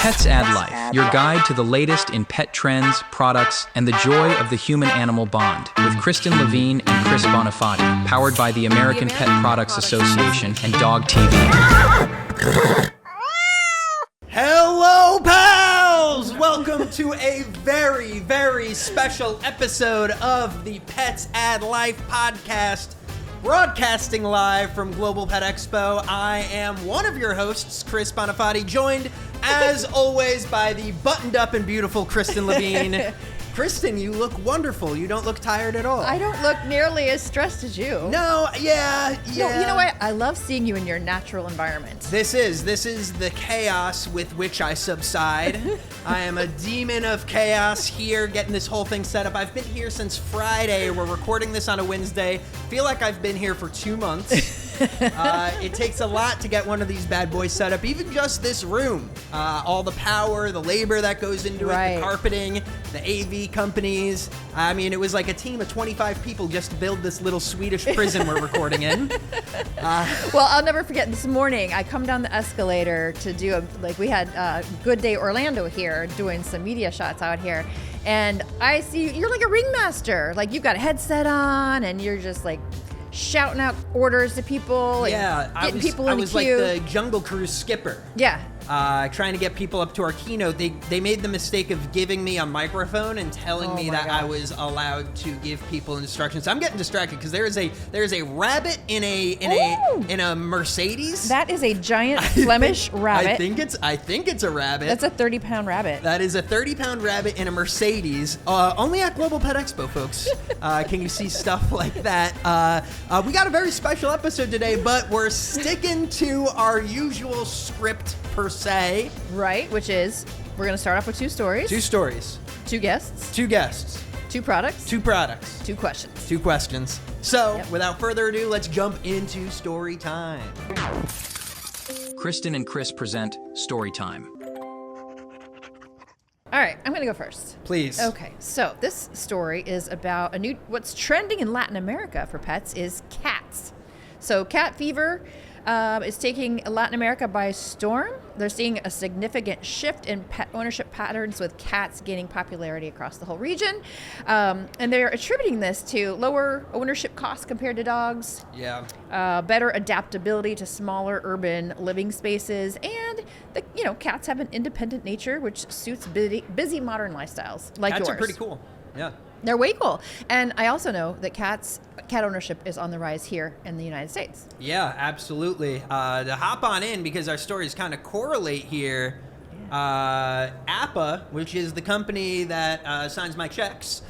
Pets Add Life, your guide to the latest in pet trends, products, and the joy of the human-animal bond, with Kristen Levine and Chris Bonafati, powered by the American Pet Products Association and Dog TV. Hello, pals! Welcome to a very, very special episode of the Pets Add Life podcast, broadcasting live from Global Pet Expo. I am one of your hosts, Chris Bonafati, joined, as always, by the buttoned-up and beautiful Kristen Levine. Kristen, you look wonderful. You don't look tired at all. I don't look nearly as stressed as you. No, yeah. No, you know what? I love seeing you in your natural environment. This is the chaos with which I subside. I am a demon of chaos here, getting this whole thing set up. I've been here since Friday. We're recording this on a Wednesday. Feel like I've been here for 2 months. It takes a lot to get one of these bad boys set up, even just this room. All the power, the labor that goes into it, the carpeting, the AV companies. I mean, it was like a team of 25 people just to build this little Swedish prison we're recording in. Well, I'll never forget this morning. I come down the escalator to do we had Good Day Orlando here doing some media shots out here. And I see you're like a ringmaster. Like you've got a headset on and you're just like shouting out orders to people. Yeah, getting people in the queue. I was like the Jungle Cruise skipper. Yeah. Trying to get people up to our keynote. They made the mistake of giving me a microphone and telling me that I was allowed to give people instructions. I'm getting distracted because there is a rabbit in a Mercedes. That is a giant Flemish rabbit. I think it's a rabbit. That's a 30-pound rabbit. That is a 30-pound rabbit in a Mercedes. Only at Global Pet Expo, folks. Can you see stuff like that? We got a very special episode today, but we're sticking to our usual script per se. Right, which is we're going to start off with 2 stories. 2 stories. 2 guests. 2 guests. 2 products. 2 products. 2 questions. 2 questions. So, without further ado, let's jump into story time. Kristen and Chris present Story Time. All right, I'm going to go first. Please. Okay, so this story is about what's trending in Latin America for pets is cats. So cat fever is taking Latin America by storm. They're seeing a significant shift in pet ownership patterns with cats gaining popularity across the whole region. And they're attributing this to lower ownership costs compared to dogs. Yeah. Better adaptability to smaller urban living spaces. And, cats have an independent nature, which suits busy modern lifestyles like yours. Cats are pretty cool. Yeah. They're way cool. And I also know that cat ownership is on the rise here in the United States. Yeah, absolutely. To hop on in, because our stories kind of correlate here, APA, which is the company that signs my checks,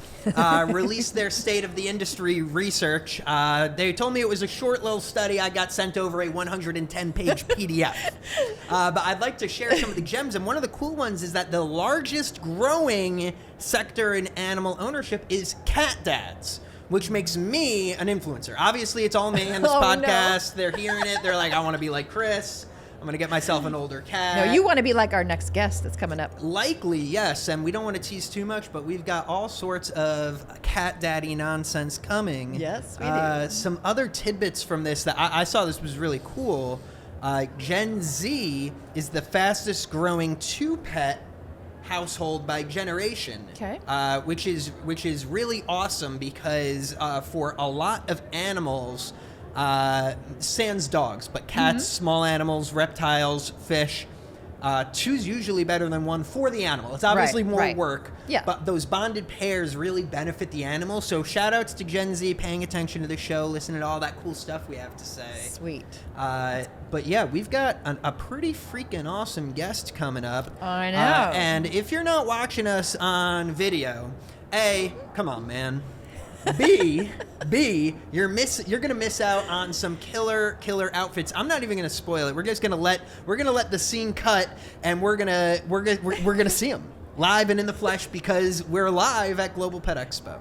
released their State of the Industry research. They told me it was a short little study. I got sent over a 110-page PDF. But I'd like to share some of the gems. And one of the cool ones is that the largest growing sector in animal ownership is cat dads, which makes me an influencer. Obviously, it's all me on this podcast. No. They're hearing it. They're like, I want to be like Chris. I'm going to get myself an older cat. No, you want to be like our next guest that's coming up. Likely, yes. And we don't want to tease too much, but we've got all sorts of cat daddy nonsense coming. Yes, we do. Some other tidbits from this that I saw this was really cool. Gen Z is the fastest growing 2-pet household by generation. Okay. Which is really awesome because for a lot of animals, sans dogs, but cats, small animals, reptiles, fish, 2's usually better than 1 for the animal. It's obviously more work, but those bonded pairs really benefit the animal. So shout outs to Gen Z paying attention to the show, listening to all that cool stuff we have to say. Sweet. But yeah, we've got a pretty freaking awesome guest coming up. I know. And if you're not watching us on video, A, come on, man. B, you're gonna miss out on some killer outfits. I'm not even gonna spoil it. We're just gonna let the scene cut, and we're gonna see them live and in the flesh because we're live at Global Pet Expo.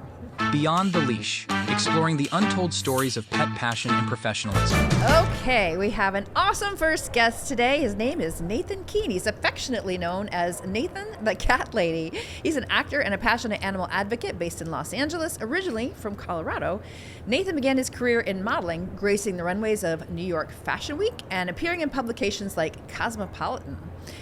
Beyond the Leash, exploring the untold stories of pet passion and professionalism. Okay, we have an awesome first guest today. His name is Nathan Keene. He's affectionately known as Nathan the Cat Lady. He's an actor and a passionate animal advocate based in Los Angeles, originally from Colorado. Nathan began his career in modeling, gracing the runways of New York Fashion Week and appearing in publications like Cosmopolitan.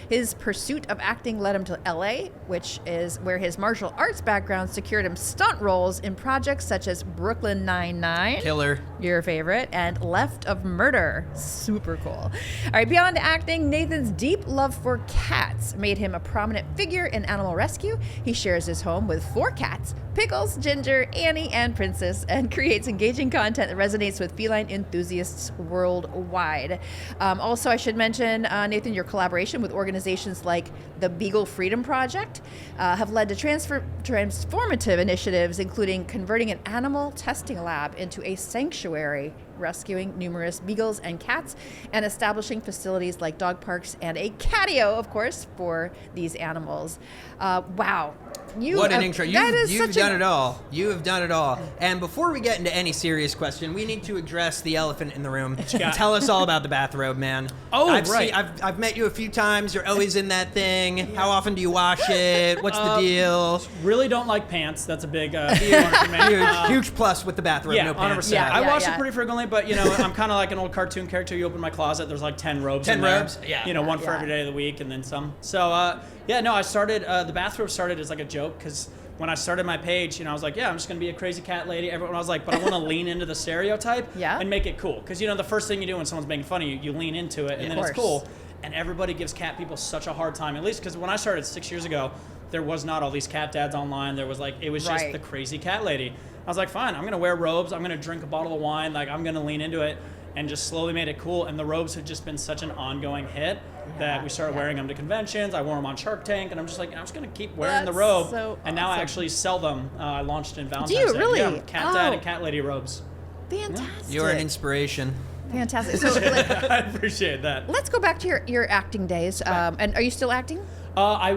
His pursuit of acting led him to LA, which is where his martial arts background secured him stunt roles in projects such as Brooklyn Nine-Nine, Killer. your favorite, and Left of Murder. Super cool. All right, beyond acting, Nathan's deep love for cats made him a prominent figure in animal rescue. He shares his home with 4 cats, Pickles, Ginger, Annie, and Princess, and creates engaging content that resonates with feline enthusiasts worldwide. Also, I should mention, Nathan, your collaboration with organizations like the Beagle Freedom Project have led to transformative initiatives, including converting an animal testing lab into a sanctuary, rescuing numerous beagles and cats, and establishing facilities like dog parks and a catio, of course, for these animals. Wow. What an intro. You've done it all. You have done it all. And before we get into any serious question, we need to address the elephant in the room. Tell us all about the bathrobe, man. Right. I've met you a few times. You're always in that thing. How often do you wash it? What's the deal? Really don't like pants. That's a big one for me. Huge plus with the bathrobe. Yeah, no pants. 100%. I wash it pretty frequently, but I'm kind of like an old cartoon character. You open my closet, there's like 10 robes. 10 robes? Yeah. One for every day of the week, and then some. So I started. The bathrobe started as like a joke because when I started my page, I was like, I'm just gonna be a crazy cat lady. Everyone was like, but I want to lean into the stereotype and make it cool, because the first thing you do when someone's making fun of you, you lean into it, and then it's cool. And everybody gives cat people such a hard time, at least because when I started 6 years ago, there was not all these cat dads online. There was it was just the crazy cat lady. I was like, fine, I'm gonna wear robes. I'm gonna drink a bottle of wine. I'm gonna lean into it, and just slowly made it cool. And the robes have just been such an ongoing hit that we started wearing them to conventions. I wore them on Shark Tank, and I'm just like, I'm just gonna keep wearing the robe. So and now I actually sell them. I launched in Valentine's Day. Do you Day. really? Yeah, cat dad and cat lady robes. Fantastic. You're an inspiration. Fantastic. So I appreciate that. let's go back to your acting days. And are you still acting? I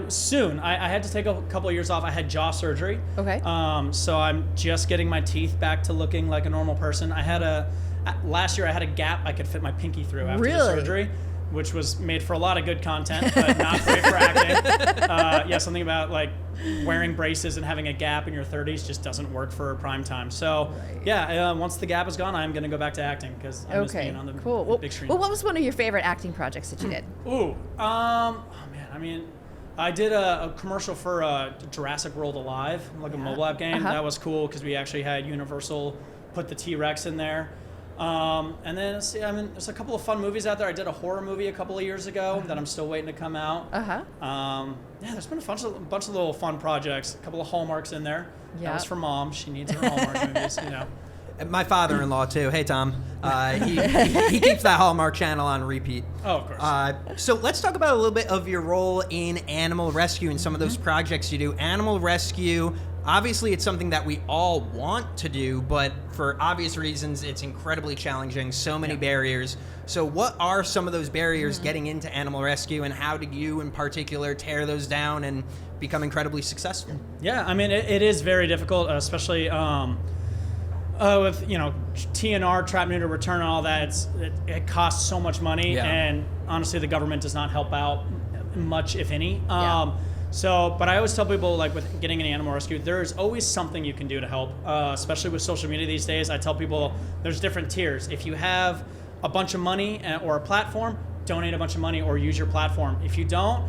had to take a couple of years off. I had jaw surgery. Okay. So I'm just getting my teeth back to looking like a normal person. Last year I had a gap I could fit my pinky through after the surgery, which was made for a lot of good content, but not great for acting. Something about wearing braces and having a gap in your 30s just doesn't work for prime time. So once the gap is gone, I'm going to go back to acting because I'm just being on the big screen. Well, what was one of your favorite acting projects that you did? I did a commercial for Jurassic World Alive, like a mobile app game. That was cool because we actually had Universal put the T-Rex in there. And then there's a couple of fun movies out there. I did a horror movie a couple of years ago that I'm still waiting to come out. There's been a bunch of little fun projects. A couple of Hallmarks in there. That was for Mom. She needs her Hallmark movies. My father-in-law too. Hey Tom, he keeps that Hallmark channel on repeat. Oh, of course. So let's talk about a little bit of your role in animal rescue and some of those projects you do. Animal rescue, obviously it's something that we all want to do, but for obvious reasons it's incredibly challenging, so many barriers. So what are some of those barriers getting into animal rescue, and how do you in particular tear those down and become incredibly successful? Yeah, it is very difficult, especially with TNR, trap, neuter, return, and all that. It costs so much money, and honestly the government does not help out much, if any. But I always tell people, with getting an animal rescue, there's always something you can do to help, especially with social media these days. I tell people there's different tiers. If you have a bunch of money or a platform, donate a bunch of money or use your platform. If you don't,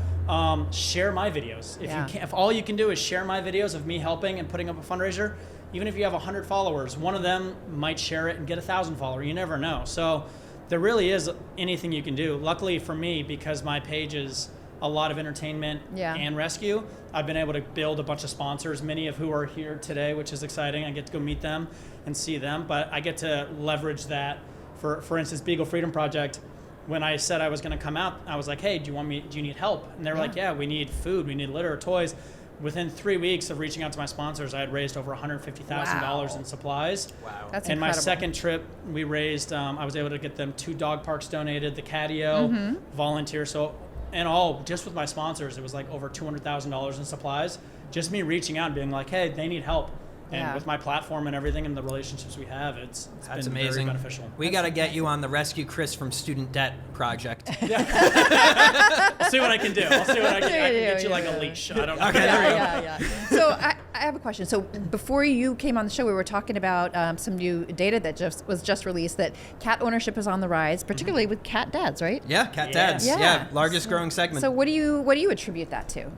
share my videos. If all you can do is share my videos of me helping and putting up a fundraiser, even if you have 100 followers, one of them might share it and get 1,000 followers. You never know. So there really is anything you can do. Luckily for me, because my page is a lot of entertainment and rescue, I've been able to build a bunch of sponsors, many of who are here today, which is exciting. I get to go meet them and see them, but I get to leverage that. For instance, Beagle Freedom Project, when I said I was going to come out, I was like, hey, do you need help? And they were like, yeah, we need food, we need litter, toys. Within 3 weeks of reaching out to my sponsors, I had raised over $150,000 in supplies. Wow. That's and incredible. my second trip, we raised, I was able to get them 2 dog parks donated, the catio, volunteer. So, and all, just with my sponsors, it was over $200,000 in supplies. Just me reaching out and being like, hey, they need help. And with my platform and everything and the relationships we have, it's been amazing. Very beneficial. We got to get you on the Rescue Chris from Student Debt project. I'll see what I can do. I can get you a leash. I don't know. Okay, there we go. So have a question. So before you came on the show, we were talking about some new data that was just released that cat ownership is on the rise, particularly with cat dads, right? Yeah, cat dads. Yeah, largest growing segment. So what do you attribute that to?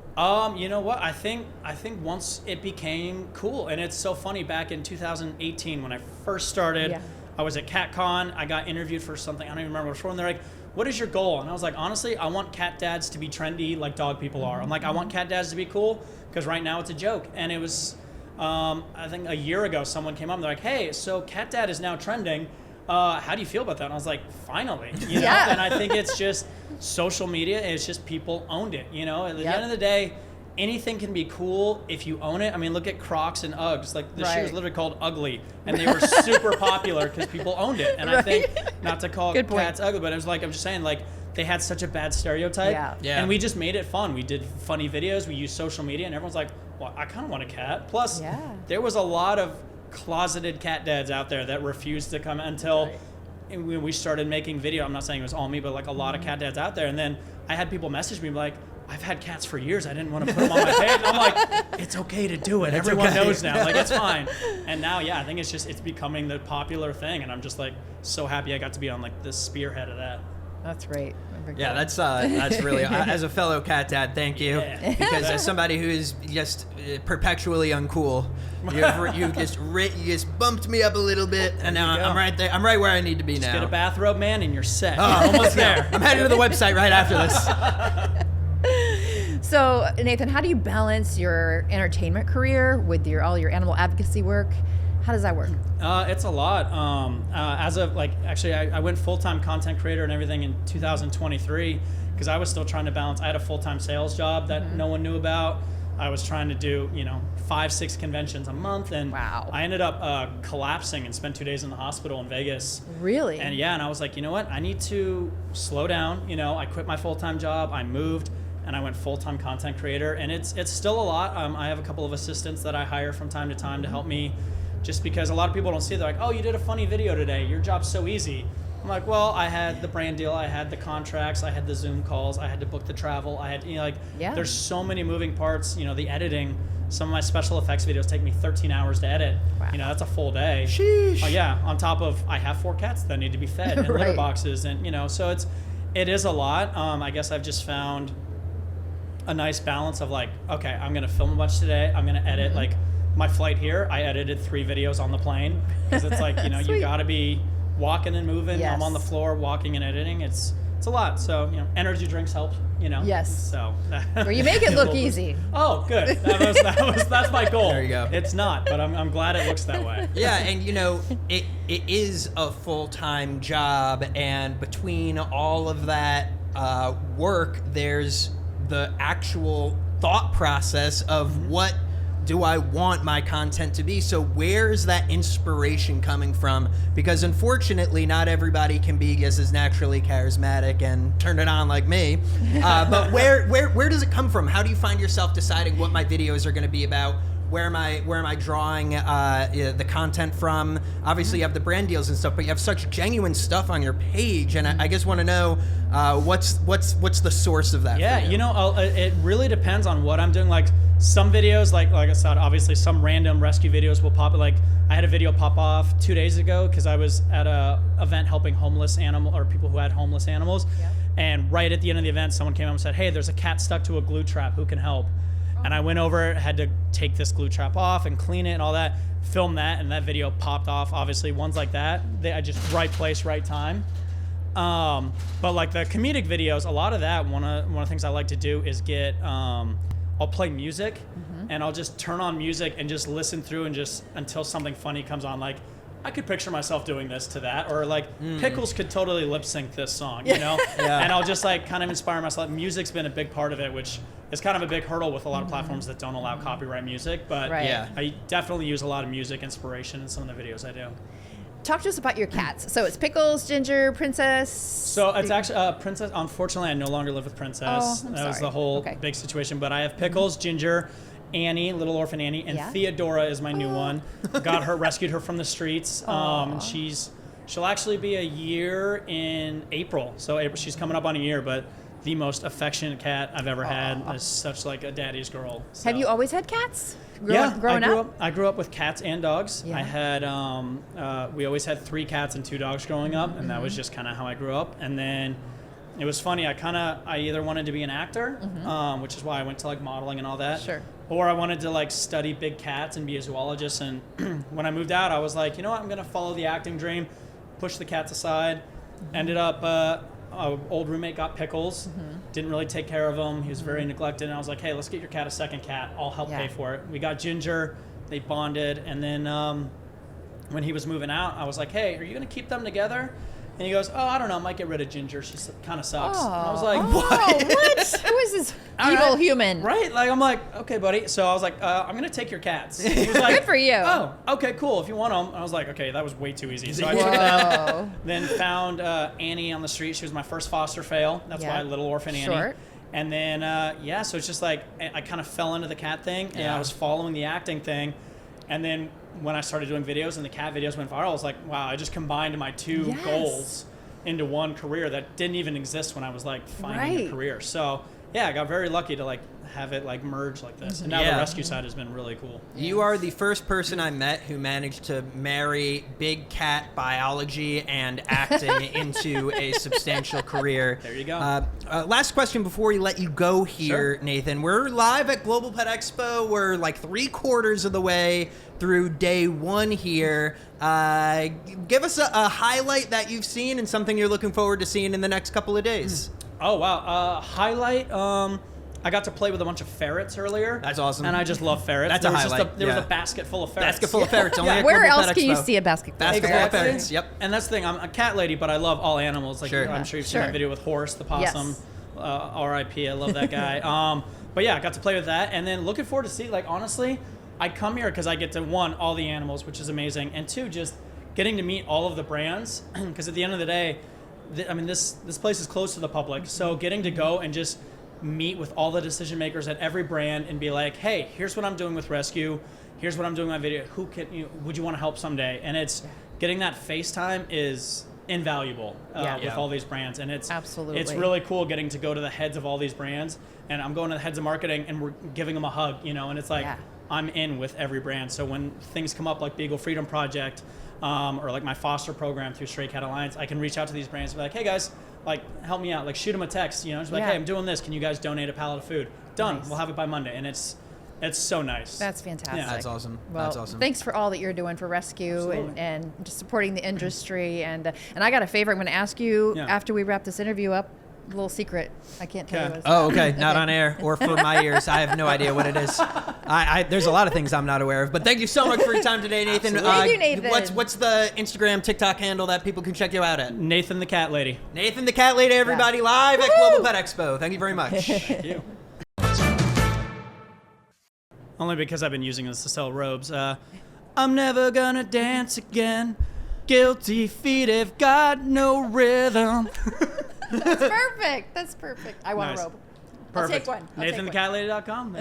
You know what? I think once it became cool, and it's so funny. Back in 2018, when I first started, I was at CatCon. I got interviewed for something. I don't even remember what for. And they're like, "What is your goal?" And I was like, honestly, I want cat dads to be trendy like dog people are. I'm like, I want cat dads to be cool because right now it's a joke. And it was, I think a year ago, someone came up and they're like, "Hey, so cat dad is now trending. How do you feel about that?" And I was like, finally, you know. And I think it's just social media. It's just people owned it. You know, at the end of the day, anything can be cool if you own it. I mean, look at Crocs and Uggs. Like the shoe was literally called Ugly, and they were super popular because people owned it. And I think, not to call cats ugly, but it was like, I'm just saying, like, they had such a bad stereotype, and we just made it fun. We did funny videos. We used social media, and everyone's like, "Well, I kind of want a cat." Plus, there was a lot of closeted cat dads out there that refused to come until we started making video. I'm not saying it was all me, but like a lot of cat dads out there. And then I had people message me like, "I've had cats for years. I didn't want to put them on my page." And I'm like, it's okay to do it. Everyone knows now. Like, it's fine. And now, I think it's becoming the popular thing. And I'm just like so happy I got to be on like the spearhead of that. That's great. Yeah, that's really, as a fellow cat dad, thank you. Because as somebody who is just perpetually uncool, you just bumped me up a little bit, and now I'm right there. I'm right where I need to be now. Just get a bathrobe, man, and you're set. Oh, You're almost there. I'm heading to the website right after this. So, Nathan, how do you balance your entertainment career with all your animal advocacy work? How does that work? It's a lot. As of actually, I went full-time content creator and everything in 2023 because I was still trying to balance. I had a full-time sales job that no one knew about. I was trying to do 5-6 conventions a month, and I ended up collapsing and spent 2 days in the hospital in Vegas. Really? And and I was like, you know what? I need to slow down. I quit my full-time job. I moved. And I went full-time content creator, and it's still a lot. I have a couple of assistants that I hire from time to time to help me. Just because a lot of people don't see it. They're like, "Oh, you did a funny video today. Your job's so easy." I'm like, well, I had the brand deal, I had the contracts, I had the Zoom calls, I had to book the travel, I had, there's so many moving parts. The editing, some of my special effects videos take me 13 hours to edit. Wow. That's a full day. Sheesh. On top of, I have 4 cats that need to be fed and litter boxes, and so it is a lot. I guess I've just found a nice balance of like, okay, I'm gonna film a bunch today, I'm gonna edit my flight here, I edited 3 videos on the plane because it's like, you got to be walking and moving. I'm on the floor walking and editing. It's a lot. So, energy drinks help, Yes. So where you make it look easy. Oh, good. That's my goal. There you go. It's not, but I'm glad it looks that way. Yeah, and it is a full-time job, and between all of that work, there's the actual thought process of what do I want my content to be? So where's that inspiration coming from? Because unfortunately, not everybody can be just as naturally charismatic and turn it on like me. But where does it come from? How do you find yourself deciding what my videos are going to be about? Where am I drawing the content from? Obviously, you have the brand deals and stuff, but you have such genuine stuff on your page, and I just want to know what's the source of that? Yeah, for you? It really depends on what I'm doing. Like some videos, like I said, obviously some random rescue videos will pop. Like I had a video pop off 2 days ago because I was at a event helping homeless animal or people who had homeless animals, and right at the end of the event, someone came up and said, "Hey, there's a cat stuck to a glue trap. Who can help?" And I went over, had to take this glue trap off and clean it and all that, film that, and that video popped off. Obviously, ones like that, I just right place, right time. But like the comedic videos, a lot of that, one of the things I like to do is get, I'll play music, and I'll just turn on music and just listen through and just until something funny comes on. Like, I could picture myself doing this to that, or like Pickles could totally lip sync this song, And I'll just like kind of inspire myself. Music's been a big part of it, which is kind of a big hurdle with a lot of platforms that don't allow copyright music. But I definitely use a lot of music inspiration in some of the videos I do. Talk to us about your cats. So it's Pickles, Ginger, Princess. So it's actually Princess. Unfortunately, I no longer live with Princess. Oh, I'm that was sorry. the whole big situation. But I have Pickles, Ginger, Annie, little orphan Annie, and Theodora is my new one. Rescued her from the streets. And she'll actually be a year in April. So she's coming up on a year, but the most affectionate cat I've ever had. Is such like a daddy's girl. So. Have you always had cats? Growing up? I grew up with cats and dogs. Yeah. I had, we always had 3 cats and 2 dogs growing up, and that was just kind of how I grew up. And then it was funny. I either wanted to be an actor, which is why I went to like modeling and all that. Sure. Or I wanted to like study big cats and be a zoologist. And when I moved out, I was like, you know what? I'm going to follow the acting dream, push the cats aside. Ended up, an old roommate got Pickles, didn't really take care of him. He was very neglected. And I was like, hey, let's get your cat a second cat. I'll help pay for it. We got Ginger. They bonded. And then when he was moving out, I was like, hey, are you going to keep them together? And he goes, oh, I don't know, I might get rid of Ginger. She kind of sucks. And I was like, what? Who is this evil human? Right? Like, I'm like, okay, buddy. So I was like, I'm going to take your cats. And he was like, Good for you. Oh, okay, cool. If you want them. I was like, okay, that was way too easy. So I took them, then found Annie on the street. She was my first foster fail. That's why Little Orphan Annie. Short. And then, so it's just like, I kind of fell into the cat thing, and I was following the acting thing. And then when I started doing videos and the cat videos went viral, I was like, wow, I just combined my 2 goals into one career that didn't even exist when I was like finding a career. So I got very lucky to like have it like merge like this. And now the rescue side has been really cool. You are the first person I met who managed to marry big cat biology and acting into a substantial career. There you go. Last question before we let you go here, Nathan. We're live at Global Pet Expo. We're like 3/4 of the way through day 1 here. Give us a highlight that you've seen and something you're looking forward to seeing in the next couple of days. Oh, wow. Highlight, I got to play with a bunch of ferrets earlier. That's awesome. And I just love ferrets. That's a highlight. There was a basket full of ferrets. Basket full of ferrets. Only at Where Global else Pet can you Expo. see a basket full of Basket full of ferrets. Yep. And that's the thing. I'm a cat lady, but I love all animals. Like I'm sure you've seen that video with Horace the possum. Yes. R.I.P. I love that guy. But yeah, I got to play with that, and then looking forward to see. Like honestly, I come here because I get to 1, all the animals, which is amazing, and 2, just getting to meet all of the brands. Because at the end of the day, this place is close to the public, so getting to go and just meet with all the decision makers at every brand and be like, hey, here's what I'm doing with rescue, here's what I'm doing in my video, would you want to help someday? And it's getting that FaceTime is invaluable with all these brands, and it's really cool getting to go to the heads of all these brands, and I'm going to the heads of marketing and we're giving them a hug, and it's like I'm in with every brand. So when things come up like Beagle Freedom Project, or like my foster program through Stray Cat Alliance, I can reach out to these brands and be like, hey guys, like help me out, like shoot them a text, just be like, hey, I'm doing this, can you guys donate a pallet of food? Done. We'll have it by Monday. And it's so nice. That's fantastic. Yeah. That's awesome. Well, that's awesome. Thanks for all that you're doing for rescue and just supporting the industry. And I got a favor I'm going to ask you after we wrap this interview up. A little secret. I can't tell you what it's okay. Not on air or for my ears. I have no idea what it is. There's a lot of things I'm not aware of. But thank you so much for your time today, Nathan. Thank you, Nathan. What's the Instagram, TikTok handle that people can check you out at? Nathan the Cat Lady. Nathan the Cat Lady, everybody, live at Global Pet Expo. Thank you very much. Thank you. Only because I've been using this to sell robes. I'm never gonna dance again. Guilty feet have got no rhythm. That's perfect. That's perfect. I want a robe. Perfect. I'll take one. NathanTheCatLady.com.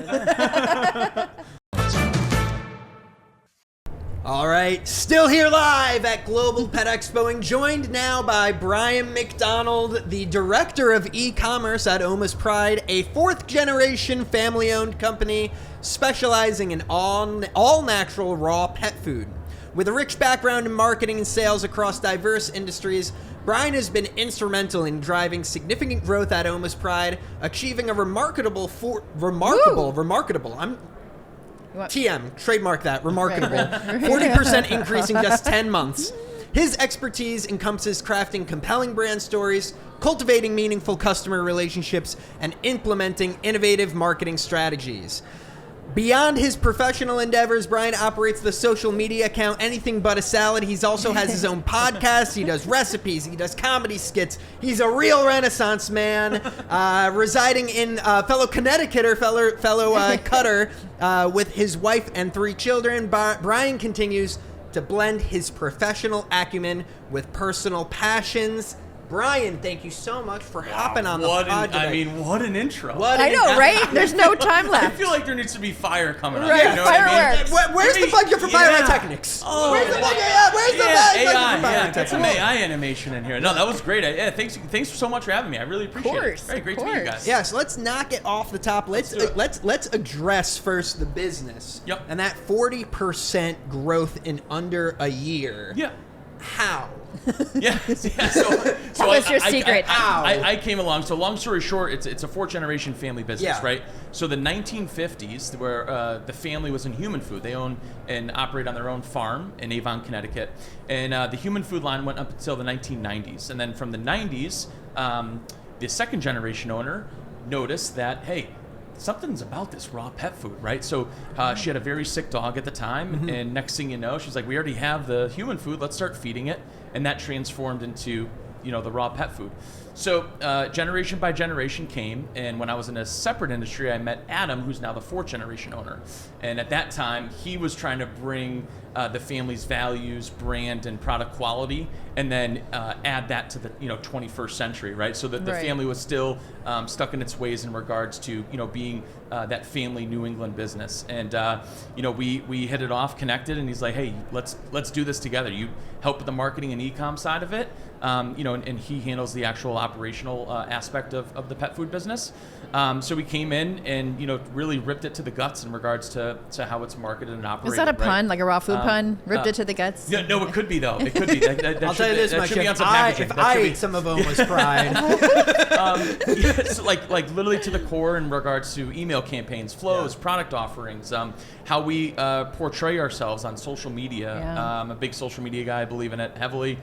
All right, still here live at Global Pet Expo, and joined now by Brian McDonald, the director of e-commerce at Oma's Pride, a 4th-generation family-owned company specializing in all natural raw pet food. With a rich background in marketing and sales across diverse industries, Brian has been instrumental in driving significant growth at Oma's Pride, achieving a remarkable, TM, trademark that, remarkable, 40% increase in just 10 months. His expertise encompasses crafting compelling brand stories, cultivating meaningful customer relationships, and implementing innovative marketing strategies. Beyond his professional endeavors, Brian operates the social media account Anything But a Salad. He also has his own podcast. He does recipes. He does comedy skits. He's a real Renaissance man, residing in fellow Connecticuter, fellow Cutter, with his wife and 3 children. Brian continues to blend his professional acumen with personal passions Brian, thank you so much for hopping on the pod today. What an intro. I know, right? There's no time I left. feel like there needs to be fire coming up. Right, You know what I mean? fireworks. Where's the budget for pyrotechnics? Oh, Where's the budget? Yeah, where's the budget for AI. Yeah, pyrotechnics? get some AI animation in here. No, that was great. Yeah, thanks so much for having me. I really appreciate it. Very great to meet you guys. Yeah, so let's knock it off the top. Let's address first the business. Yep. And that 40% growth in under a year. Yeah. How? Yeah. So What's your secret? I came along. So long story short, it's a 4th generation family business, Yeah. right? So the 1950s, where the family was in human food. They own and operate on their own farm in Avon, Connecticut, and the human food line went up until the 1990s, and then from the 90s, the 2nd generation owner noticed that, hey, something's about this raw pet food, right? So she had a very sick dog at the time, and next thing you know, she's like, we already have the human food, let's start feeding it. And that transformed into, the raw pet food. So generation by generation came, and when I was in a separate industry, I met Adam, who's now the 4th generation owner. And at that time, he was trying to bring the family's values, brand, and product quality, and then add that to the 21st century, right? So that the family was still stuck in its ways in regards to being that family New England business. And we hit it off, connected, and he's like, hey, let's do this together. You help with the marketing and e-com side of it, and he handles the actual operational aspect of the pet food business. So we came in and really ripped it to the guts in regards to how it's marketed and operated. Is that a pun, like a raw food pun? Ripped it to the guts? No, it could be though. It could be. That I'll tell you this, that my should be on chef. some packaging. If I ate some of Oma's pride. Yes, like literally to the core in regards to email campaigns, flows, product offerings, how we portray ourselves on social media. Yeah. I'm a big social media guy. I believe in it heavily.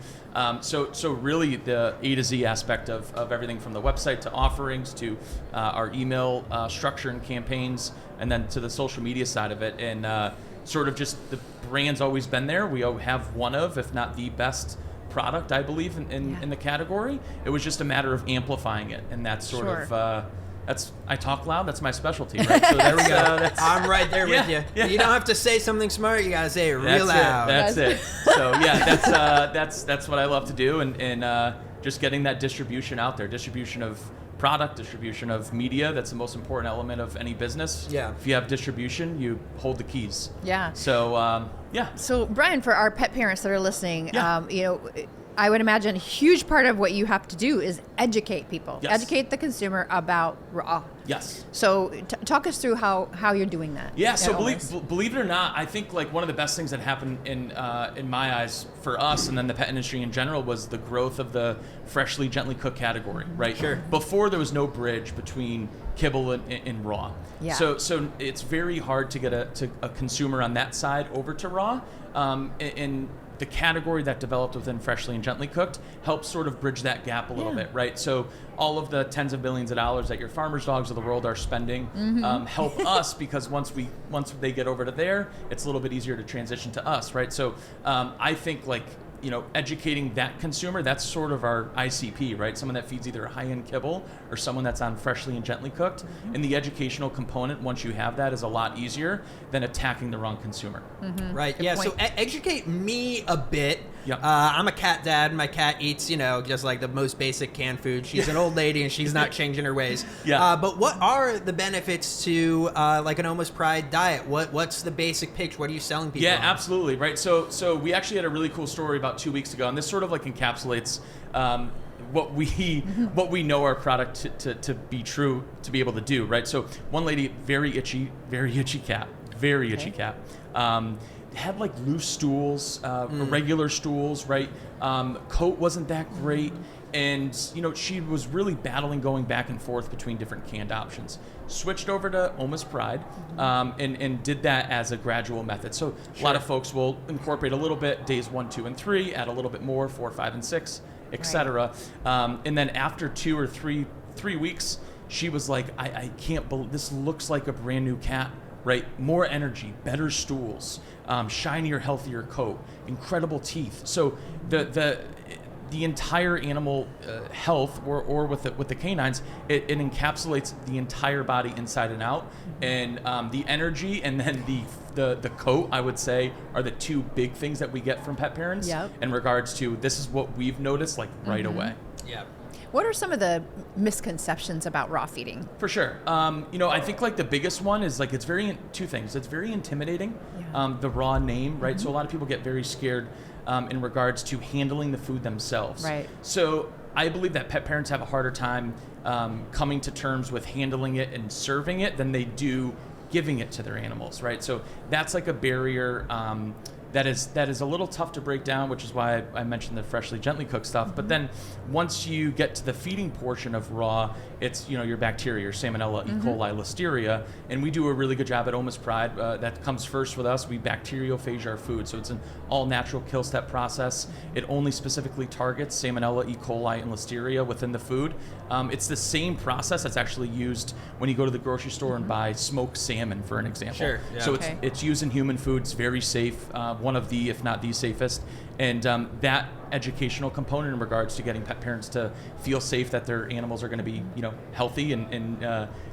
So really the A to Z aspect of everything from the website to offerings to our email structure and campaigns, and then to the social media side of it. And sort of just the brand's always been there. We have one of, if not the best product, I believe, in the category. It was just a matter of amplifying it, and that's sort of I talk loud. That's my specialty, right? So there we go. I'm right there with you. Yeah. You don't have to say something smart. You gotta say it real loud. That's it. So yeah, that's what I love to do, and just getting that distribution out there, distribution of product, distribution of media. That's the most important element of any business. Yeah. If you have distribution, you hold the keys. Yeah. So So Brian, for our pet parents that are listening, I would imagine a huge part of what you have to do is educate people, educate the consumer about raw. Yes. So talk us through how you're doing that. Yeah. So believe it or not, I think like one of the best things that happened in my eyes for us and then the pet industry in general was the growth of the freshly, gently cooked category. Right. Sure. Before there was no bridge between kibble and raw. Yeah. So it's very hard to get a consumer on that side over to raw. And the category that developed within freshly and gently cooked helps sort of bridge that gap a little bit, right? So all of the tens of billions of dollars that your farmers' dogs of the world are spending help us because once they get over to there, it's a little bit easier to transition to us, right? So I think like educating that consumer, that's sort of our ICP, right? Someone that feeds either a high-end kibble or someone that's on freshly and gently cooked. And the educational component, once you have that, is a lot easier than attacking the wrong consumer. Right. Good yeah. point. So educate me a bit. Yep. I'm a cat dad. My cat eats, just like the most basic canned food. She's an old lady and she's not changing her ways. Yeah. But what are the benefits to like an Oma's Pride diet? What's the basic pitch? What are you selling people? Yeah, on? absolutely. Right. So we actually had a really cool story about 2 weeks ago, and this sort of like encapsulates what we know our product to be true, to be able to do. Right. So one lady, very itchy cat, had like loose stools, irregular stools, right? Coat wasn't that great. And, she was really battling going back and forth between different canned options. Switched over to Oma's Pride and did that as a gradual method. So a lot of folks will incorporate a little bit, days 1, 2, and 3, add a little bit more, 4, 5, and 6, etc. And then after 2 or 3 weeks, she was like, I can't believe this looks like a brand new cat. Right, more energy, better stools, shinier, healthier coat, incredible teeth. So the entire animal health, or with the canines, it encapsulates the entire body inside and out, and the energy and then the coat, I would say, are the two big things that we get from pet parents in regards to this is what we've noticed like right away. Yeah. What are some of the misconceptions about raw feeding? For sure. I think like the biggest one is like two things. It's very intimidating, the raw name, right? So a lot of people get very scared in regards to handling the food themselves. Right. So I believe that pet parents have a harder time coming to terms with handling it and serving it than they do giving it to their animals, right? So that's like a barrier that is a little tough to break down, which is why I mentioned the freshly, gently cooked stuff. But then once you get to the feeding portion of raw, it's your bacteria, your Salmonella, E. coli, Listeria, and we do a really good job at Oma's Pride. That comes first with us. We bacteriophage our food, so it's an all-natural kill step process. It only specifically targets Salmonella, E. coli, and Listeria within the food. It's the same process that's actually used when you go to the grocery store and buy smoked salmon, for an example. Sure, yeah. So Okay. it's used in human food. It's very safe. One of the, if not the safest, and that educational component in regards to getting pet parents to feel safe that their animals are going to be, healthy and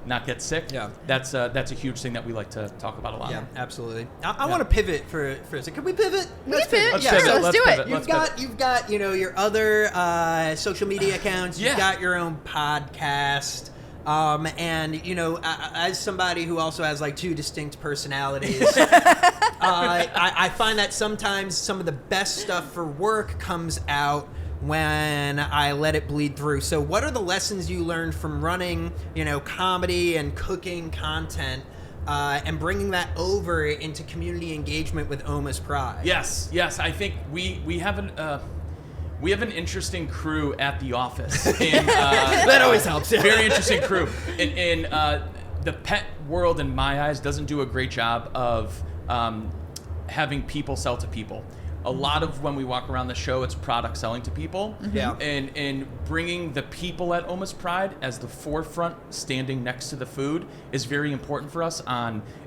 not get sick. Yeah. That's a huge thing that we like to talk about a lot. Yeah, absolutely. I want to pivot for a second. Can we pivot? We can pivot. Let's Sure, pivot. let's do Let's it. pivot. You've got your other social media accounts. You've got your own podcast. And as somebody who also has like two distinct personalities, I find that sometimes some of the best stuff for work comes out when I let it bleed through. So what are the lessons you learned from running, comedy and cooking content, and bringing that over into community engagement with Oma's Pride? Yes. I think we have an interesting crew at the office. And, That always helps. Very interesting crew. And the pet world, in my eyes, doesn't do a great job of having people sell to people. A lot of when we walk around the show, it's product selling to people. Yeah. And bringing the people at Oma's Pride as the forefront, standing next to the food, is very important for us.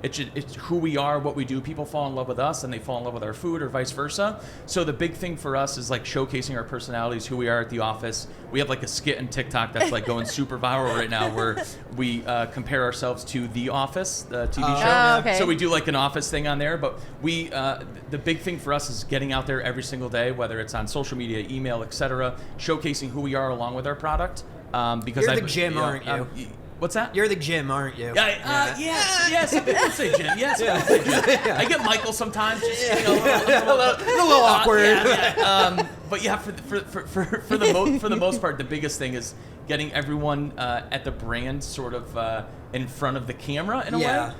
It's who we are, what we do. People fall in love with us, and they fall in love with our food, or vice versa. So the big thing for us is like showcasing our personalities, who we are at the office. We have like a skit in TikTok that's like going super viral right now, where we compare ourselves to The Office, the TV show. Oh, okay. So we do like an office thing on there, but we the big thing for us is getting out there every single day, whether it's on social media, email, etc., showcasing who we are along with our product. Because You're the gym, aren't you? What's that? You're the gym, aren't you? Yes. Some people say Jim. Yes, people say Jim. I get Michael sometimes. Just, a little awkward. But yeah, for the most part, the biggest thing is getting everyone at the brand sort of in front of the camera in a way.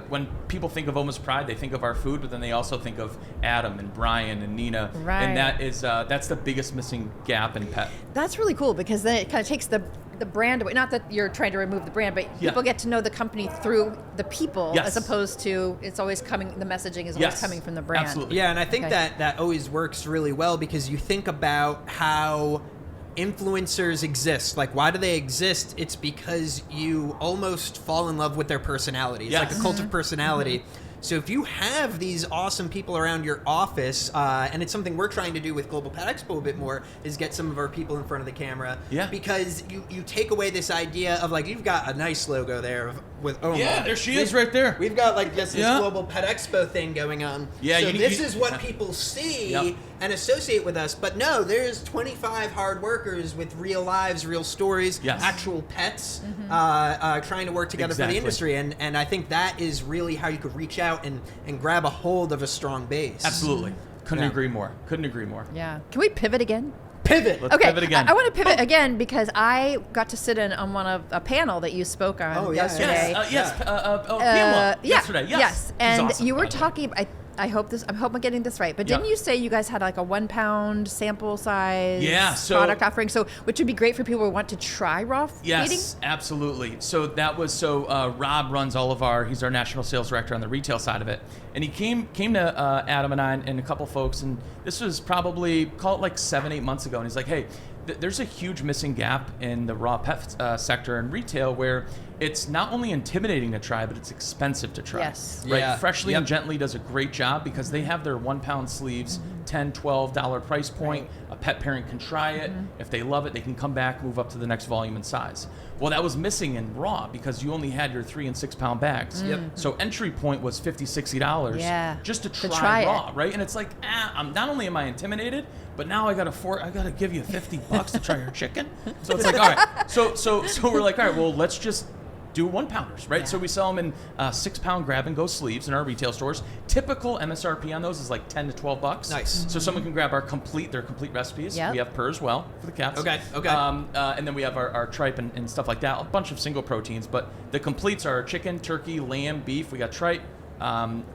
When people think of Oma's Pride, they think of our food, but then they also think of Adam and Brian and Nina, Right. and that's the biggest missing gap in pet. That's really cool, because then it kind of takes the brand away. Not that you're trying to remove the brand, but people get to know the company through the people, Yes. as opposed to the messaging is always coming from the brand. Absolutely. Yeah, and I think Okay. that always works really well, because you think about how influencers exist. Like, why do they exist? It's because you almost fall in love with their personality. It's like Yes. a cult of personality. So if you have these awesome people around your office, and it's something we're trying to do with Global Pet Expo a bit more, is get some of our people in front of the camera. Yeah. Because you take away this idea of, like, you've got a nice logo there with Oma. Yeah, there she is right there. We've got like this Yeah. Global Pet Expo thing going on. Yeah, so you need- this you- is what people see Yep. and associate with us. But no, there's 25 hard workers with real lives, real stories, Yes. actual pets, trying to work together for Exactly. the industry. And I think that is really how you could reach out and grab a hold of a strong base. Absolutely. Couldn't Yeah. agree more. Couldn't agree more. Yeah. Can we pivot again? Pivot. Let's Okay, pivot again. I want to pivot again because I got to sit in on a panel that you spoke on Oh, yeah, yesterday. Pamela, yesterday. Yes. She's And awesome, you were by the way. talking. I hope I'm getting this right. But Yeah. didn't you say you guys had like a 1 pound sample size product offering? So which would be great for people who want to try raw Yes, feeding. absolutely. So Rob runs he's our national sales director on the retail side of it. And he came to Adam and I and a couple folks, and this was probably, call it like 7-8 months ago. And he's like, hey, there's a huge missing gap in the raw pet sector and retail, where it's not only intimidating to try, but it's expensive to try. Yes. Right? Yeah. Freshly Yep. and Gently does a great job because they have their 1 pound sleeves, $10, $12 price point. A pet parent can try it. If they love it, they can come back, move up to the next volume and size. Well, that was missing in raw because you only had your 3 and 6 pound bags. Yep. So entry point was $50, $60 Yeah. just to To try try raw, it. right? And it's like, not only am I intimidated, but now I got to give you $50 to try your chicken. So it's like, all right. So we're like, all right, well, let's just do 1-pounders, right? Yeah. So we sell them in 6-pound grab-and-go sleeves in our retail stores. Typical MSRP on those is like $10 to $12. Nice. So someone can grab their complete recipes. Yep. We have purr as well for the cats. Okay. And then we have our tripe and stuff like that. A bunch of single proteins, but the completes are chicken, turkey, lamb, beef. We got tripe.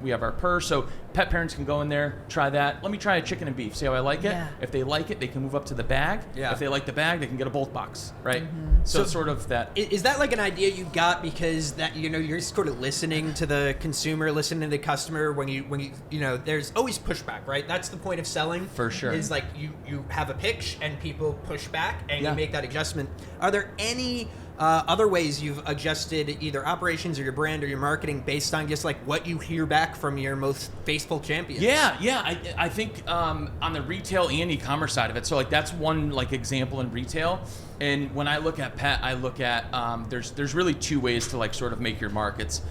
We have our purr, so pet parents can go in there, try that. Let me try a chicken and beef, see how I like it. Yeah. If they like it, they can move up to the bag. Yeah. If they like the bag, they can get a bulk box, right? So it's sort of that. Is that like an idea you got because that you're sort of listening to the consumer, listening to the customer when you there's always pushback, right? That's the point of selling. For sure. Is like you have a pitch and people push back and Yeah. you make that adjustment. Are there any other ways you've adjusted either operations or your brand or your marketing based on just like what you hear back from your most faithful champions? Yeah. I think on the retail and e-commerce side of it, so like that's one like example in retail. And when I look at pet, I look at there's really two ways to like sort of make your mark. It's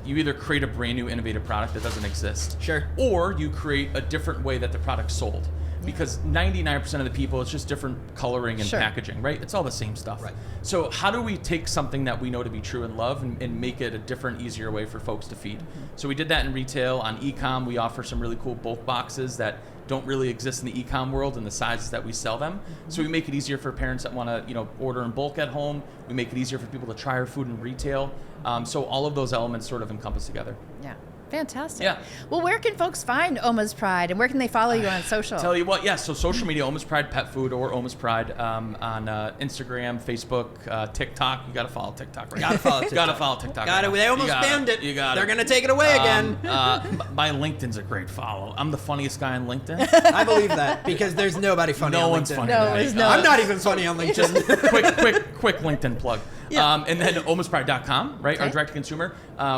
you either create a brand new innovative product that doesn't exist, Sure. or you create a different way that the product's sold. Because 99% of the people, it's just different coloring and Sure. packaging, right? It's all the same stuff. Right. So how do we take something that we know to be true and love and make it a different, easier way for folks to feed? So we did that in retail. On e-com, we offer some really cool bulk boxes that don't really exist in the e-com world in the sizes that we sell them. So we make it easier for parents that want to, order in bulk at home. We make it easier for people to try our food in retail. So all of those elements sort of encompass together. Yeah. Fantastic. Yeah. Well, where can folks find Oma's Pride, and where can they follow you on social? Tell you what, so social media, Oma's Pride Pet Food or Oma's Pride on Instagram, Facebook, TikTok. You got to follow TikTok, right? Gotta follow TikTok. Gotta follow TikTok. Got it. right They now. almost You gotta- banned it. You got They're it. gonna take it away again. My LinkedIn's a great follow. I'm the funniest guy on LinkedIn. I believe that because there's nobody funny No on one's LinkedIn. funny. No, than there's me. no- I'm not even funny on LinkedIn. quick LinkedIn plug. Yeah. And then omaspride.com, right? Okay. Our direct to consumer.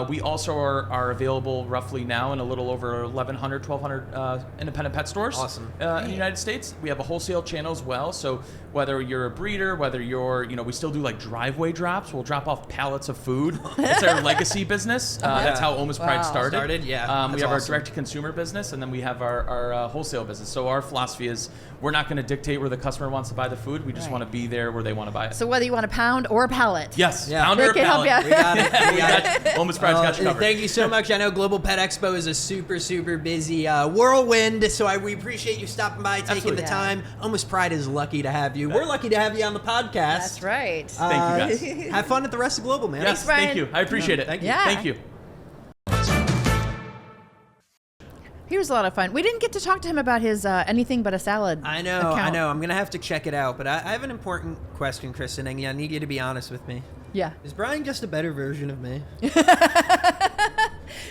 We also are available roughly now in a little over 1,100, 1,200 independent pet stores. Awesome. In the United States. We have a wholesale channel as well. So whether you're a breeder, whether you're, we still do like driveway drops. We'll drop off pallets of food. It's our legacy business. That's how Oma's Pride Wow. started. Yeah. We That's have our awesome. direct to consumer business, and then we have our wholesale business. So our philosophy is we're not going to dictate where the customer wants to buy the food. We just Right. want to be there where they want to buy it. So whether you want a pound or a pallet. Yes, Yeah. pounder They or can help pallet. you. We got it. We got it. Oma's Pride's got you covered. Thank you so much. I know Global Pet Expo is a super, super busy whirlwind, so we appreciate you stopping by, taking Absolutely. the time. Almost Pride is lucky to have you. We're lucky to have you on the podcast. That's right. Thank you, guys. Have fun at the rest of Global, man. Yes, Brian. thank you. I appreciate it. Thank you. Yeah. Thank you. He was a lot of fun. We didn't get to talk to him about his anything but a salad. I know. account. I'm going to have to check it out, but I have an important question, Kristen, and I need you to be honest with me. Yeah. Is Brian just a better version of me?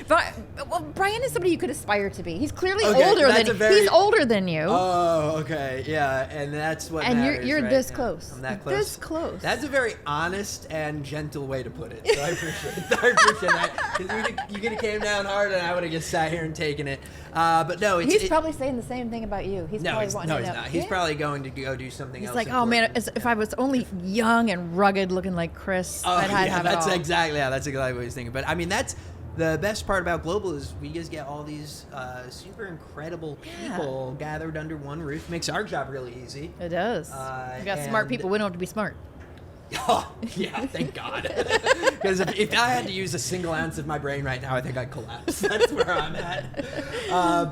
Well, Brian is somebody you could aspire to be. He's clearly Okay, older that's than a very- he's older than you. Oh, okay, yeah, and that's what And matters, you're right? this Yeah, close. I'm that You're close. this close. That's a very honest and gentle way to put it. So I appreciate it. I appreciate that because you could have came down hard, and I would have just sat here and taken it. But no, He's probably saying the same thing about you. He's no, probably he's, wanting no, to he's know. not. He's Yeah. probably going to go do something He's else. like, oh man, important. if I was only young and rugged, looking like Chris, Oh, I'd yeah, have it that's all. exactly what he's thinking. But I mean, that's the best part about Global is we just get all these super incredible people gathered under one roof. Makes our job really easy. It does. We got smart and- people. We don't have to be smart. Oh, yeah, thank God. Because if I had to use a single ounce of my brain right now, I think I'd collapse. That's where I'm at.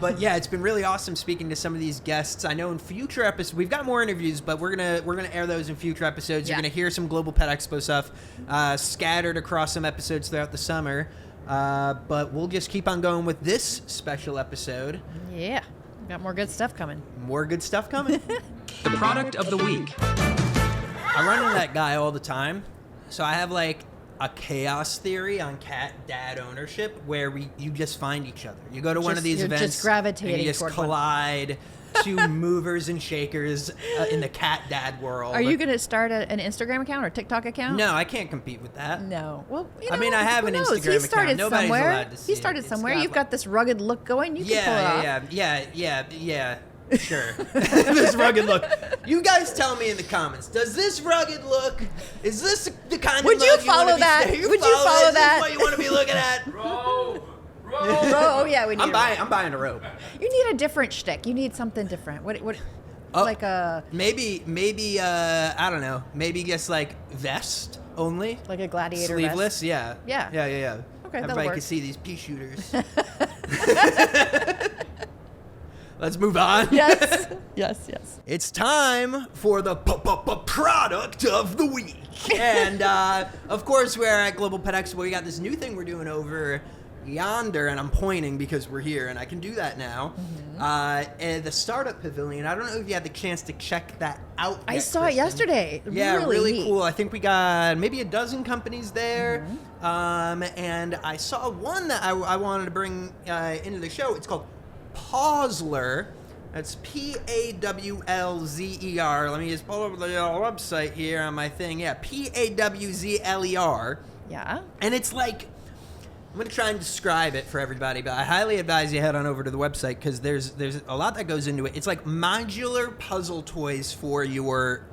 But yeah, it's been really awesome speaking to some of these guests. I know in future episodes, we've got more interviews, but we're gonna air those in future episodes. Yeah. You're gonna hear some Global Pet Expo stuff scattered across some episodes throughout the summer. But we'll just keep on going with this special episode. Yeah. We got more good stuff coming. More good stuff coming. The product of the week. I run into that guy all the time. So I have like a chaos theory on cat dad ownership where you just find each other. You go to one of these You're events just gravitating and you just toward one. collide. Two movers and shakers in the cat dad world. Are you going to start an Instagram account or TikTok account? No, I can't compete with that. No. Well, you I know, mean, I have who an knows? Instagram He account. started Nobody's somewhere. allowed to see He started it. It's somewhere. got You've like- got this rugged look going. You can pull it off. Yeah. Sure. This rugged look. You guys tell me in the comments. Does this rugged look? Is this the kind Would of you look follow wanna be that? sta- Would you follow Is this that? what you want to be looking at? Oh yeah, we need. I'm buying a robe. You need a different shtick. You need something different. What? Like a maybe I don't know. Maybe just like vest only. like a gladiator Sleeveless. vest. Yeah. Yeah. Yeah. Okay, that'll Everybody work. can see these pea shooters. Let's move on. Yes. It's time for the product of the week. And, of course, we're at Global Pet Expo. We got this new thing we're doing over yonder, and I'm pointing because we're here, and I can do that now. And the Startup Pavilion, I don't know if you had the chance to check that out I yet, saw it Kristen. yesterday. Yeah, really neat. cool. I think we got maybe a dozen companies there. And I saw one that I wanted to bring into the show. It's called Pawzler. That's Pawlzer. Let me just pull up the website here on my thing. Yeah, Pawzler. Yeah. And it's like, I'm going to try and describe it for everybody, but I highly advise you head on over to the website because there's a lot that goes into it. It's like modular puzzle toys for your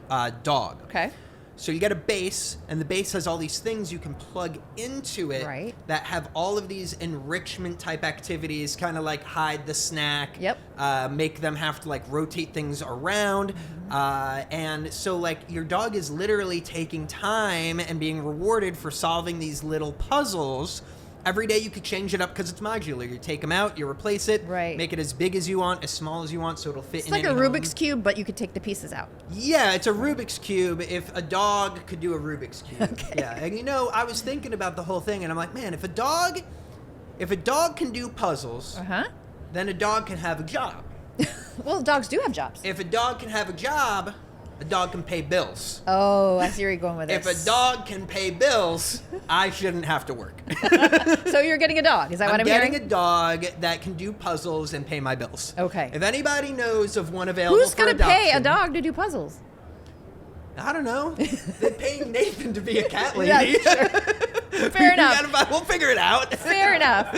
dog. Okay. So you get a base, and the base has all these things you can plug into it Right. that have all of these enrichment type activities, kind of like hide the snack. Yep. Make them have to like rotate things around. And so like your dog is literally taking time and being rewarded for solving these little puzzles. Every day you could change it up because it's modular. You take them out, you replace it, Right. make it as big as you want, as small as you want, so it'll fit It's in like a any home. Rubik's Cube, but you could take the pieces out. Yeah, it's a Rubik's Cube if a dog could do a Rubik's Cube. Okay. Yeah, and you know, I was thinking about the whole thing, and I'm like, man, if a dog can do puzzles, then a dog can have a job. Well, dogs do have jobs. If a dog can have a job, a dog can pay bills. Oh, I see where you're going with If this. a dog can pay bills, I shouldn't have to work. So you're getting a dog. Is that what I'm getting hearing? a dog that can do puzzles and pay my bills. Okay. If anybody knows of one available Who's for going to pay a adoption- dog to do puzzles? I don't know. They're paying Nathan to be a cat lady. Yeah, sure. Fair enough. We'll figure it out. Fair enough.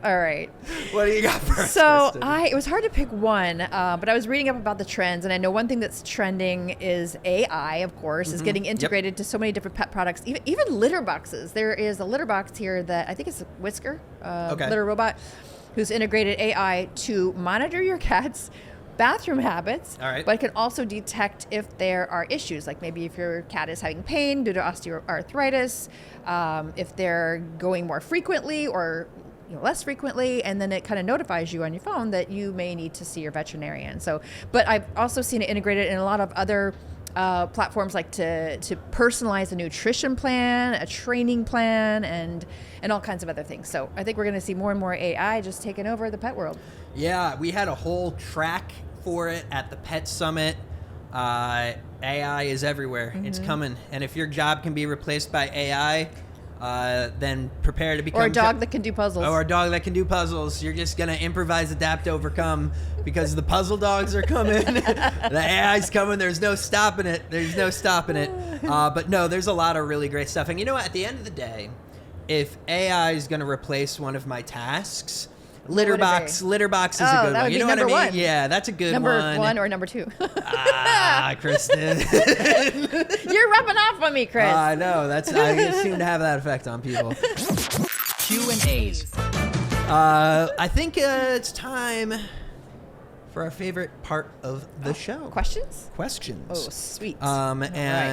All right. What do you got for us, So Kristen? it was hard to pick one, but I was reading up about the trends, and I know one thing that's trending is AI, of course, is getting integrated to so many different pet products, even litter boxes. There is a litter box here that I think it's a Whisker, litter robot, who's integrated AI to monitor your cat's bathroom habits, All right. but it can also detect if there are issues, like maybe if your cat is having pain due to osteoarthritis, if they're going more frequently or less frequently, and then it kind of notifies you on your phone that you may need to see your veterinarian. So, but I've also seen it integrated in a lot of other platforms, like to personalize a nutrition plan, a training plan, and all kinds of other things. So I think we're going to see more and more AI just taking over the pet world. Yeah, we had a whole track for it at the Pet Summit. AI is everywhere. It's coming. And if your job can be replaced by AI, then prepare to become... Or a dog that can do puzzles. Or a dog that can do puzzles. You're just going to improvise, adapt, overcome, because the puzzle dogs are coming. The AI's coming. There's no stopping it. But no, there's a lot of really great stuff. And you know what? At the end of the day, if AI is going to replace one of my tasks... Litter box is a good that one. would You be know what I number mean? one. Yeah, that's a good Number one. one or number two? Kristen. You're rubbing off on me, Chris. I know. I seem to have that effect on people. Q&As. I think it's time for our favorite part of the show. Questions? Questions. Oh, sweet. And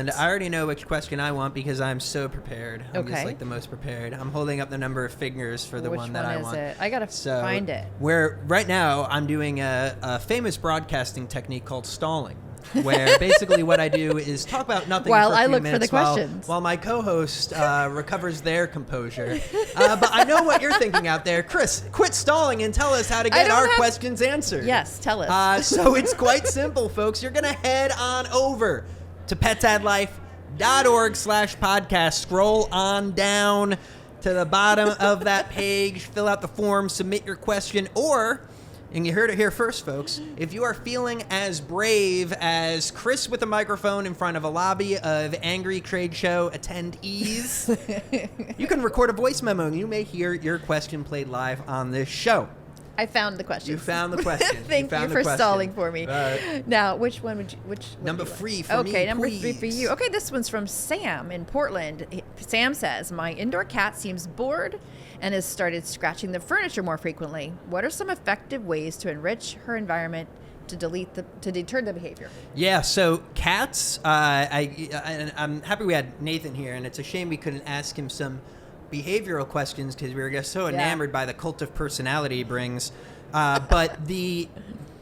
right. I already know which question I want because I'm so prepared. I'm just Okay. like the most prepared. I'm holding up the number of fingers for the Which one that I is want. it? I gotta find it. Where right now I'm doing a famous broadcasting technique called stalling, where basically what I do is talk about nothing While for a I few look for the minutes questions. while my co-host recovers their composure. But I know what you're thinking out there. Chris, quit stalling and tell us how to get don't our have- questions answered. Yes, tell us. So it's quite simple, folks. You're going to head on over to petsadlife.org/podcast. Scroll on down to the bottom of that page, fill out the form, submit your question, or, and you heard it here first, folks, if you are feeling as brave as Chris with a microphone in front of a lobby of angry trade show attendees, you can record a voice memo and you may hear your question played live on this show. I found the question. You found the question. Thank you for stalling for me. Right. Now, which one would you? Number do you want? 3 for me, Okay, number 3 for please. you. Okay, this one's from Sam in Portland. Sam says, "My indoor cat seems bored and has started scratching the furniture more frequently. What are some effective ways to enrich her environment to deter the behavior? Yeah, so cats, I'm happy we had Nathan here, and it's a shame we couldn't ask him some behavioral questions because we were just so enamored by the cult of personality he brings. But the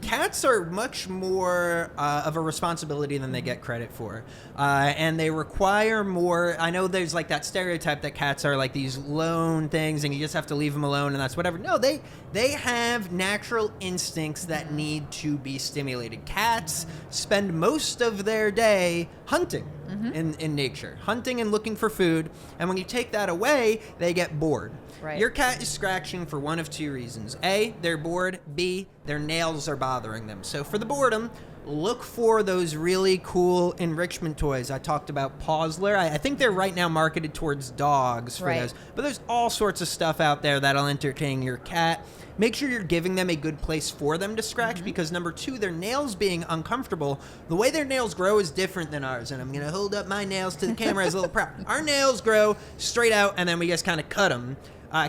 cats are much more of a responsibility than they get credit for. And they require more. I know there's like that stereotype that cats are like these lone things and you just have to leave them alone and that's whatever. No, they have natural instincts that need to be stimulated. Cats spend most of their day hunting in nature, hunting and looking for food. And when you take that away, they get bored. Right. Your cat is scratching for one of two reasons. A, they're bored. B, their nails are bothering them. So for the boredom, look for those really cool enrichment toys. I talked about Pawsler. I think they're right now marketed towards dogs for those. But there's all sorts of stuff out there that'll entertain your cat. Make sure you're giving them a good place for them to scratch because number two, their nails being uncomfortable, the way their nails grow is different than ours. And I'm going to hold up my nails to the camera as a little prop. Our nails grow straight out and then we just kind of cut them.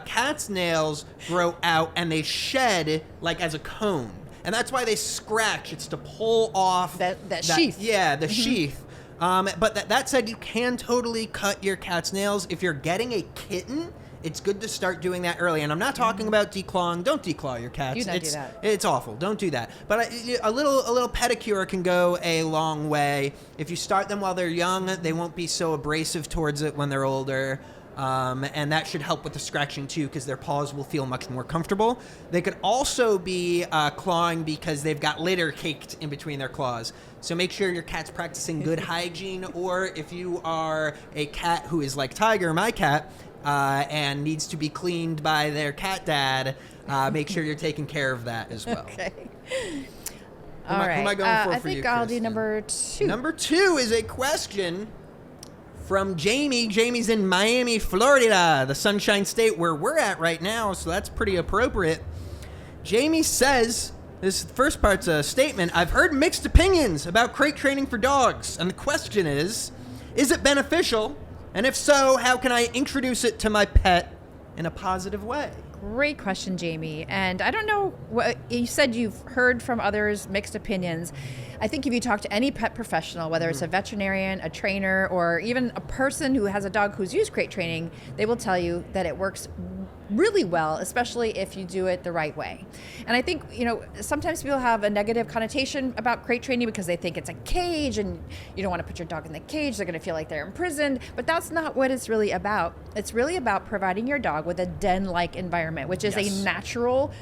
Cats' nails grow out and they shed like as a cone. And that's why they scratch. It's to pull off that sheath. Yeah, the sheath. But that said, you can totally cut your cat's nails. If you're getting a kitten, it's good to start doing that early. And I'm not talking about declawing. Don't declaw your cats. Do not do that. It's awful. Don't do that. But a little pedicure can go a long way. If you start them while they're young, they won't be so abrasive towards it when they're older. And that should help with the scratching too because their paws will feel much more comfortable. They could also be clawing because they've got litter caked in between their claws. So make sure your cat's practicing good hygiene, or if you are a cat who is like Tiger, my cat, and needs to be cleaned by their cat dad, make sure you're taking care of that as well. Okay. Who am I going for I for think you, I'll do Kristen? number 2. Number 2 is a question from Jamie. Jamie's in Miami, Florida, the Sunshine State where we're at right now, so that's pretty appropriate. Jamie says, this first part's a statement, I've heard mixed opinions about crate training for dogs, and the question is it beneficial? And if so, how can I introduce it to my pet in a positive way? Great question, Jamie. And I don't know what you said. You've heard from others mixed opinions. I think if you talk to any pet professional, whether it's a veterinarian, a trainer, or even a person who has a dog who's used crate training, they will tell you that it works really well, especially if you do it the right way. And I think, sometimes people have a negative connotation about crate training because they think it's a cage and you don't want to put your dog in the cage. They're going to feel like they're imprisoned, but that's not what it's really about. It's really about providing your dog with a den-like environment, which is a natural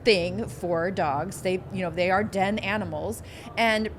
thing for dogs. They are den animals, and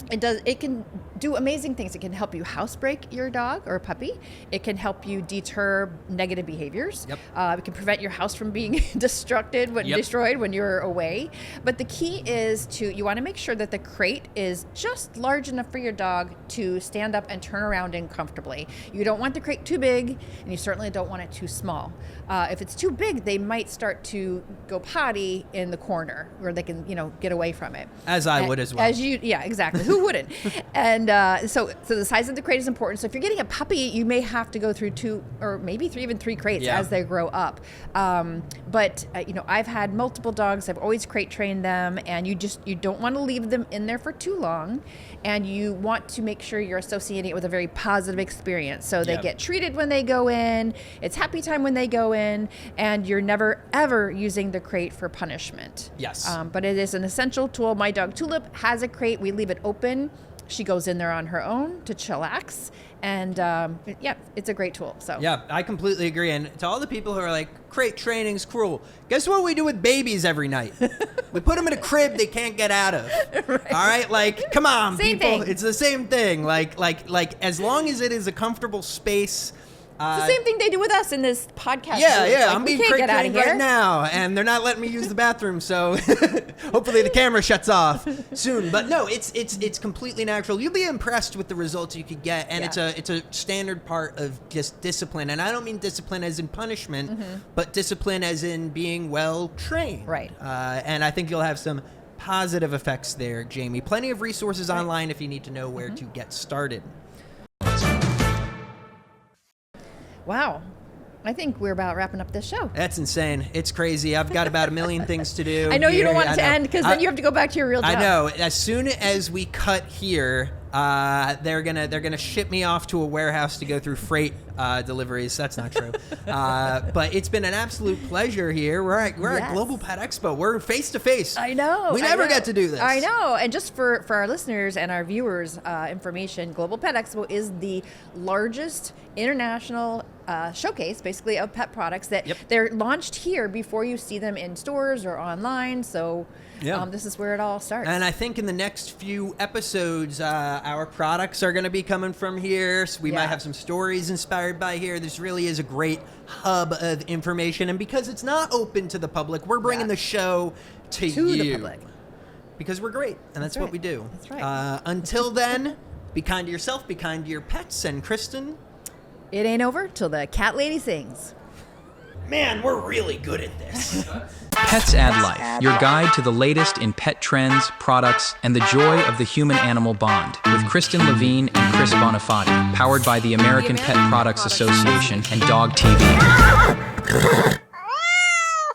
it can do amazing things. It can help you housebreak your dog or puppy. It can help you deter negative behaviors. It can prevent your house from being destroyed when you're away. But the key is you want to make sure that the crate is just large enough for your dog to stand up and turn around in comfortably. You don't want the crate too big, and you certainly don't want it too small. If it's too big, they might start to go potty in the corner where they can, get away from it. As I would as well. Yeah, exactly. Who wouldn't? And so the size of the crate is important. So if you're getting a puppy, you may have to go through 2 or maybe 3 crates as they grow up. But I've had multiple dogs. I've always crate trained them, and you don't want to leave them in there for too long, and you want to make sure you're associating it with a very positive experience. So they get treated when they go in. It's happy time when they go in, and you're never ever using the crate for punishment. Yes. But it is an essential tool. My dog Tulip has a crate. We leave it open. She goes in there on her own to chillax, and it's a great tool. So yeah, I completely agree. And to all the people who are like, crate training's cruel, guess what we do with babies every night? We put them in a crib they can't get out of. Right. All right, like, come on, same people, thing. It's the same thing. Like as long as it is a comfortable space. It's the same thing they do with us in this podcast. Yeah, I'm being crate trained right now, and they're not letting me use the bathroom, so hopefully the camera shuts off soon. But no, it's completely natural. You'll be impressed with the results you could get, and it's a standard part of just discipline. And I don't mean discipline as in punishment, but discipline as in being well trained. Right. And I think you'll have some positive effects there, Jamie. Plenty of resources online if you need to know where to get started. Wow. I think we're about wrapping up this show. That's insane. It's crazy. I've got about a million things to do. I know you here. don't want it I to know. end because then you have to go back to your real job. I know. As soon as we cut here, they're gonna ship me off to a warehouse to go through freight deliveries. That's not true. But it's been an absolute pleasure here. We're at Global Pet Expo. We're face to face. I know. We never get to do this. I know. And just for our listeners and our viewers' information, Global Pet Expo is the largest international showcase, basically, of pet products that they're launched here before you see them in stores or online. So this is where it all starts. And I think in the next few episodes, our products are going to be coming from here. So we might have some stories inspired by here. This really is a great hub of information. And because it's not open to the public, we're bringing the show to you. The public. Because we're great. And that's what we do. That's right. Until then, be kind to yourself, be kind to your pets. And Kristen, it ain't over till the cat lady sings. Man, we're really good at this. Pets Add Life, your guide to the latest in pet trends, products, and the joy of the human-animal bond, with Kristen Levine and Chris Bonafati, powered by the American Pet Products Association and Dog TV.